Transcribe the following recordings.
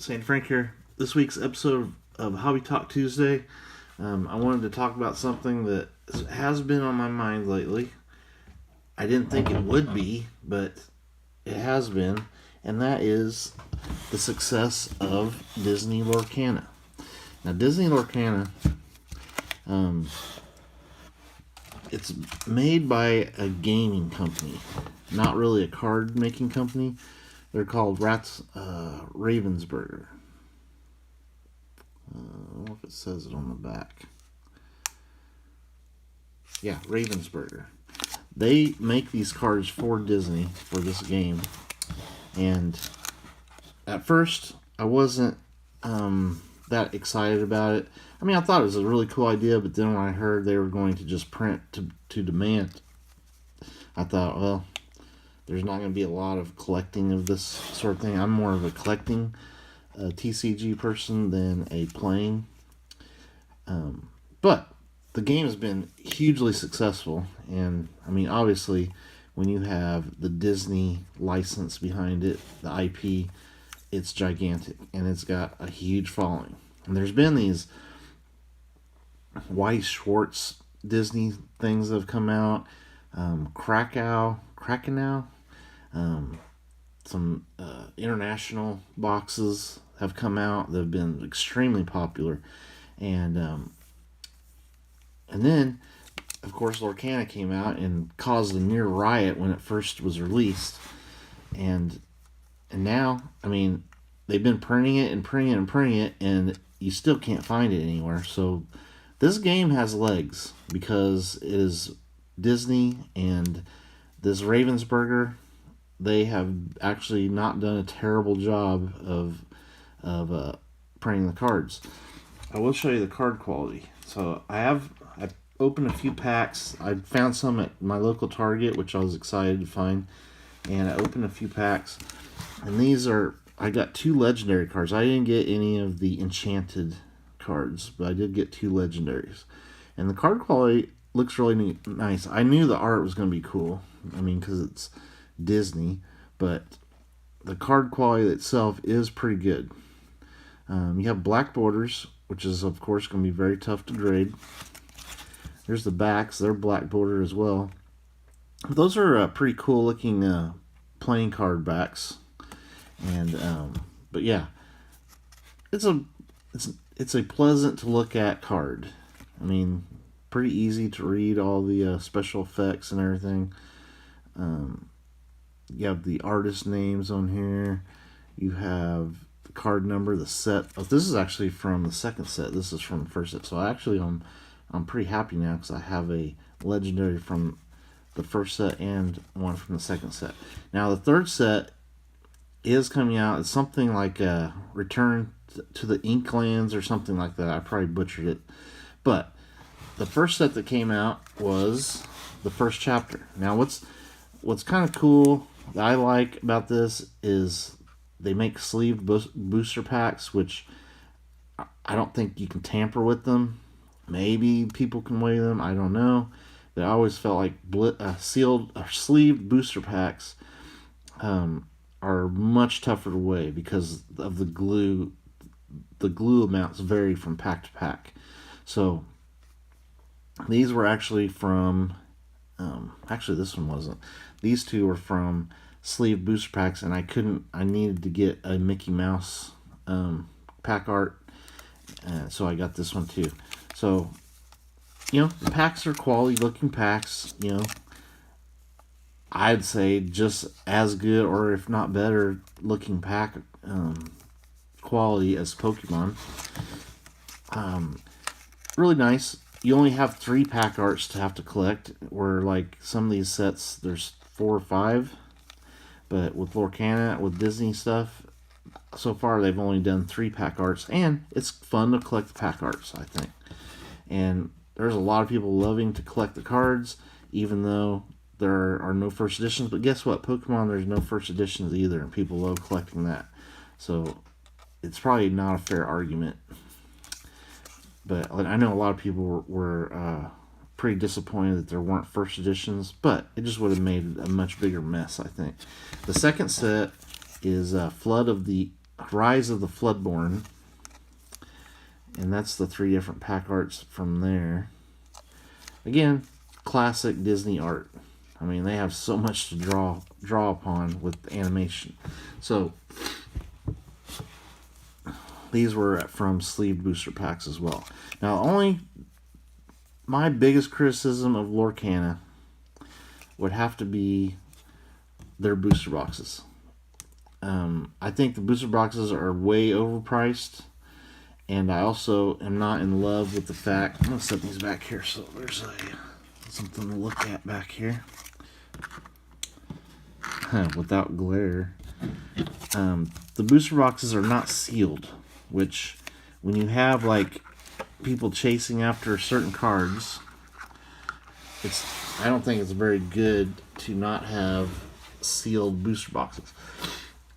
St. Frank here. This week's episode of Hobby Talk Tuesday, I wanted to talk about something that has been on my mind lately. I didn't think it would be, but it has been, and that is the success of Disney Lorcana. Now, Disney Lorcana, it's made by a gaming company, not really a card-making company. They're called Ravensburger. I don't know if it says it on the back. Yeah, Ravensburger. They make these cards for Disney for this game. And at first, I wasn't that excited about it. I mean, I thought it was a really cool idea, but then when I heard they were going to just print to demand, I thought, well, there's not going to be a lot of collecting of this sort of thing. I'm more of a collecting TCG person than a playing. But the game has been hugely successful. And, I mean, obviously, when you have the Disney license behind it, the IP, it's gigantic. And it's got a huge following. And there's been these Weiss Schwartz Disney things that have come out. Krakow. Some international boxes have come out that have been extremely popular, and then, of course, Lorcana came out and caused a near riot when it first was released, and now, I mean, they've been printing it, and you still can't find it anywhere. So this game has legs because it is Disney, and this Ravensburger, they have actually not done a terrible job of printing the cards. I will show you the card quality. So I opened a few packs. I found some at my local Target, which I was excited to find, and I opened a few packs. And I got 2 legendary cards. I didn't get any of the enchanted cards, but I did get 2 legendaries. And the card quality looks really nice. I knew the art was going to be cool. I mean, because it's Disney, but the card quality itself is pretty good. You have black borders, which is, of course, going to be very tough to grade. There's the backs. They're black border as well. Those are pretty cool looking playing card backs. And but yeah, it's a pleasant to look at card. I mean, pretty easy to read all the special effects and everything. You have the artist names on here. You have the card number, the set. Oh, this is actually from the second set. This is from the first set. So actually, I'm pretty happy now because I have a legendary from the first set and one from the second set. Now the third set is coming out. It's something like Return to the Inklands or something like that. I probably butchered it, but the first set that came out was the first chapter. Now what's kind of cool that I like about this is they make sleeved booster packs, which I don't think you can tamper with them. Maybe people can weigh them. I don't know. But I always felt like sealed or sleeved booster packs are much tougher to weigh because of the glue. The glue amounts vary from pack to pack. So these were actually from... actually, this one wasn't. These 2 were from sleeve booster packs, and I needed to get a Mickey Mouse pack art, so I got this one too. So, the packs are quality looking packs. I'd say just as good, or if not better, looking pack quality as Pokemon. Really nice. You only have 3 pack arts to have to collect, where like some of these sets there's 4 or 5, but with Lorcana, with Disney stuff, so far they've only done 3 pack arts, and it's fun to collect the pack arts, I think. And there's a lot of people loving to collect the cards, even though there are no first editions. But guess what? Pokemon, there's no first editions either, and people love collecting that. So it's probably not a fair argument. But I know a lot of people were pretty disappointed that there weren't first editions, but it just would have made a much bigger mess, I think. The second set is Flood of the Rise of the Floodborn. And that's the 3 different pack arts from there. Again, classic Disney art. I mean, they have so much to draw upon with animation. So these were from sleeved booster packs as well. Now, only my biggest criticism of Lorcana would have to be their booster boxes. I think the booster boxes are way overpriced, and I also am not in love with the fact. I'm gonna set these back here so there's something to look at back here without glare. The booster boxes are not sealed, which when you have like people chasing after certain cards, I don't think it's very good to not have sealed booster boxes.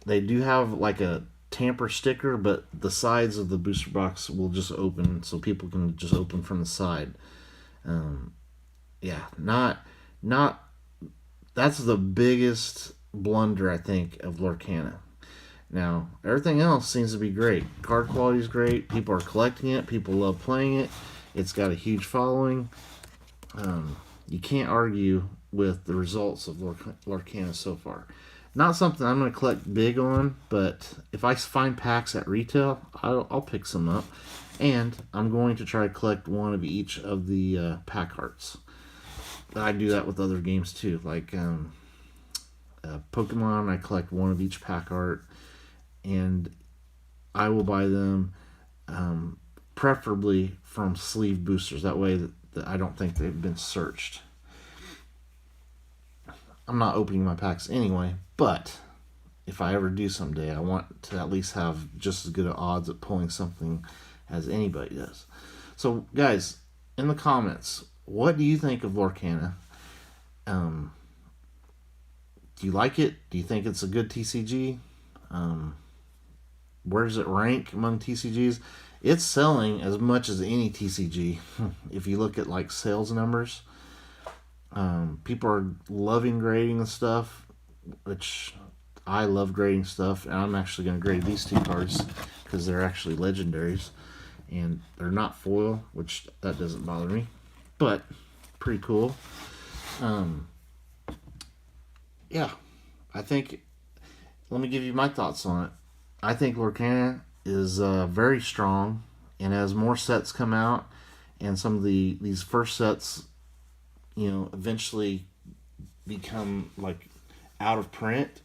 They do have like a tamper sticker, but the sides of the booster box will just open, so people can just open from the side. Not that's the biggest blunder I think of Lorcana. Now everything else seems to be great. Card quality is great. People are collecting it. People love playing it. It's got a huge following. You can't argue with the results of Lorcana so far. Not something I'm going to collect big on, but if I find packs at retail, I'll pick some up. And I'm going to try to collect one of each of the pack arts. I do that with other games too. Like Pokemon, I collect one of each pack art. And I will buy them preferably from sleeve boosters. That way that I don't think they've been searched. I'm not opening my packs anyway, but if I ever do someday, I want to at least have just as good of odds at pulling something as anybody does. So, guys, in the comments, what do you think of Lorcana? Do you like it? Do you think it's a good TCG? Where does it rank among TCGs? It's selling as much as any TCG. If you look at like sales numbers, people are loving grading the stuff, which I love grading stuff, and I'm actually going to grade these 2 cards because they're actually legendaries, and they're not foil, which that doesn't bother me, but pretty cool. I think, let me give you my thoughts on it. I think Lorcana is very strong, and as more sets come out, and some of these first sets, eventually become like out of print,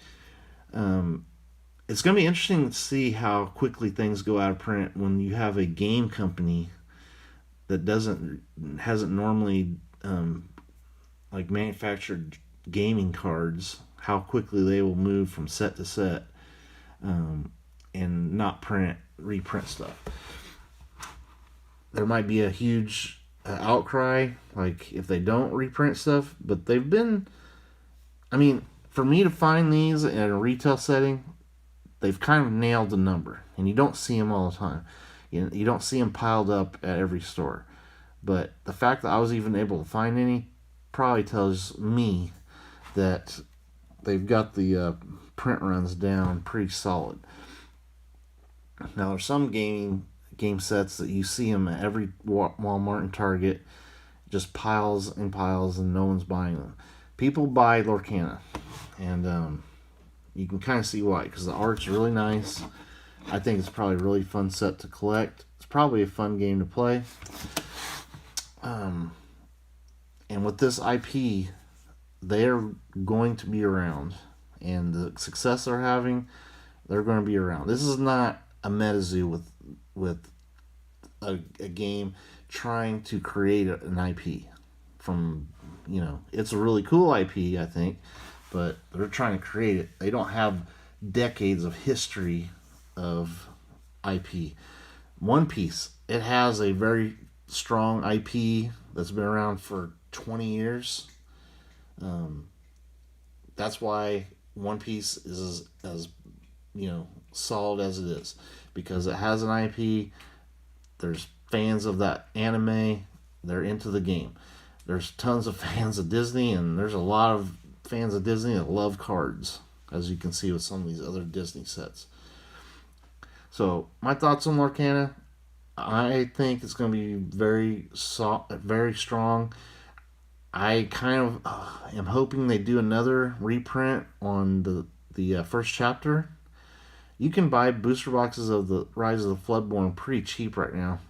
it's going to be interesting to see how quickly things go out of print when you have a game company that hasn't normally like manufactured gaming cards, how quickly they will move from set to set and not reprint stuff. There might be a huge outcry like if they don't reprint stuff, but they've been, for me to find these in a retail setting, they've kind of nailed the number, and you don't see them all the time. You don't see them piled up at every store, but the fact that I was even able to find any probably tells me that they've got the print runs down pretty solid. Now there's some game sets that you see them at every Walmart and Target, just piles and piles, and no one's buying them. People buy Lorcana, and you can kind of see why, because the art's really nice. I think it's probably a really fun set to collect. It's probably a fun game to play. And with this IP, they're going to be around, and the success they're having, they're going to be around. This is not a MetaZoo with a game trying to create an IP from, it's a really cool IP, I think, but they're trying to create it. They don't have decades of history of IP. One Piece, it has a very strong IP that's been around for 20 years. That's why One Piece is as solid as it is, because it has an IP. There's fans of that anime. They're into the game. There's tons of fans of Disney, and there's a lot of fans of Disney that love cards, as you can see with some of these other Disney sets. So my thoughts on Lorcana, I think it's going to be very strong. I kind of am hoping they do another reprint on the first chapter. You can buy booster boxes of the Rise of the Floodborn pretty cheap right now.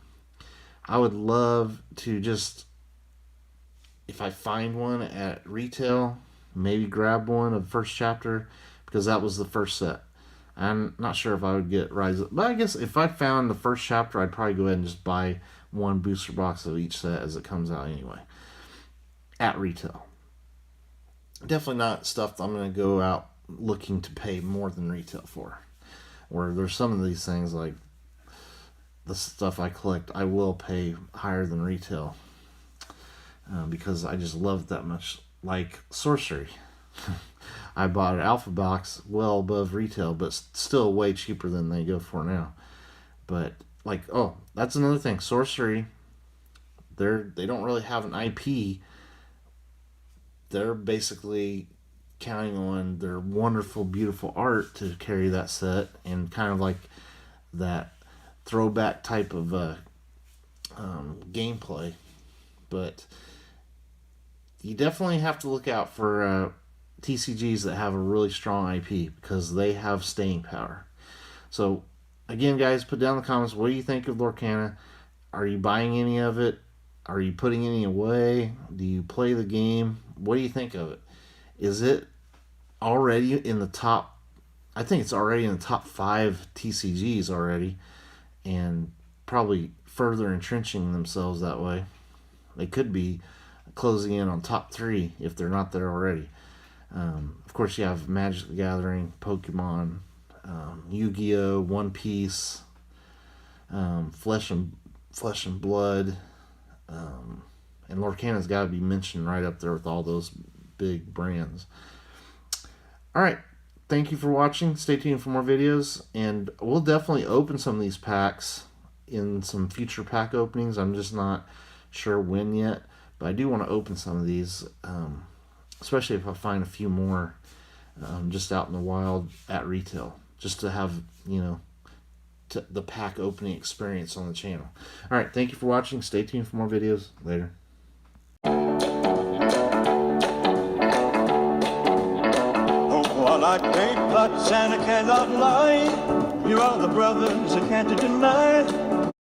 I would love to just, if I find one at retail, maybe grab one of the first chapter, because that was the first set. I'm not sure if I would get Rise of, but I guess if I found the first chapter, I'd probably go ahead and just buy one booster box of each set as it comes out anyway. At retail. Definitely not stuff that I'm going to go out looking to pay more than retail for. Where there's some of these things like the stuff I collect, I will pay higher than retail because I just love it that much. Like sorcery. I bought an alpha box well above retail, but still way cheaper than they go for now. But like, oh, that's another thing. Sorcery, they don't really have an IP. They're basically counting on their wonderful, beautiful art to carry that set, and kind of like that throwback type of gameplay. But you definitely have to look out for TCGs that have a really strong IP, because they have staying power. So again, guys, put down in the comments, what do you think of Lorcana? Are you buying any of it? Are you putting any away? Do you play the game? What do you think of it? Is it already in the top? I think it's already in the top 5 TCGs already, and probably further entrenching themselves that way. They could be closing in on top 3 if they're not there already. Of course, you have Magic the Gathering, Pokemon, Yu-Gi-Oh, One Piece, Flesh and Blood, and Lorcana's got to be mentioned right up there with all those big brands. All right, thank you for watching. Stay tuned for more videos, and we'll definitely open some of these packs in some future pack openings. I'm just not sure when yet, but I do want to open some of these, especially if I find a few more just out in the wild at retail, just to have, the pack opening experience on the channel. All right, thank you for watching. Stay tuned for more videos. Later. While I can't touch and I cannot lie, you are the brothers I can't deny.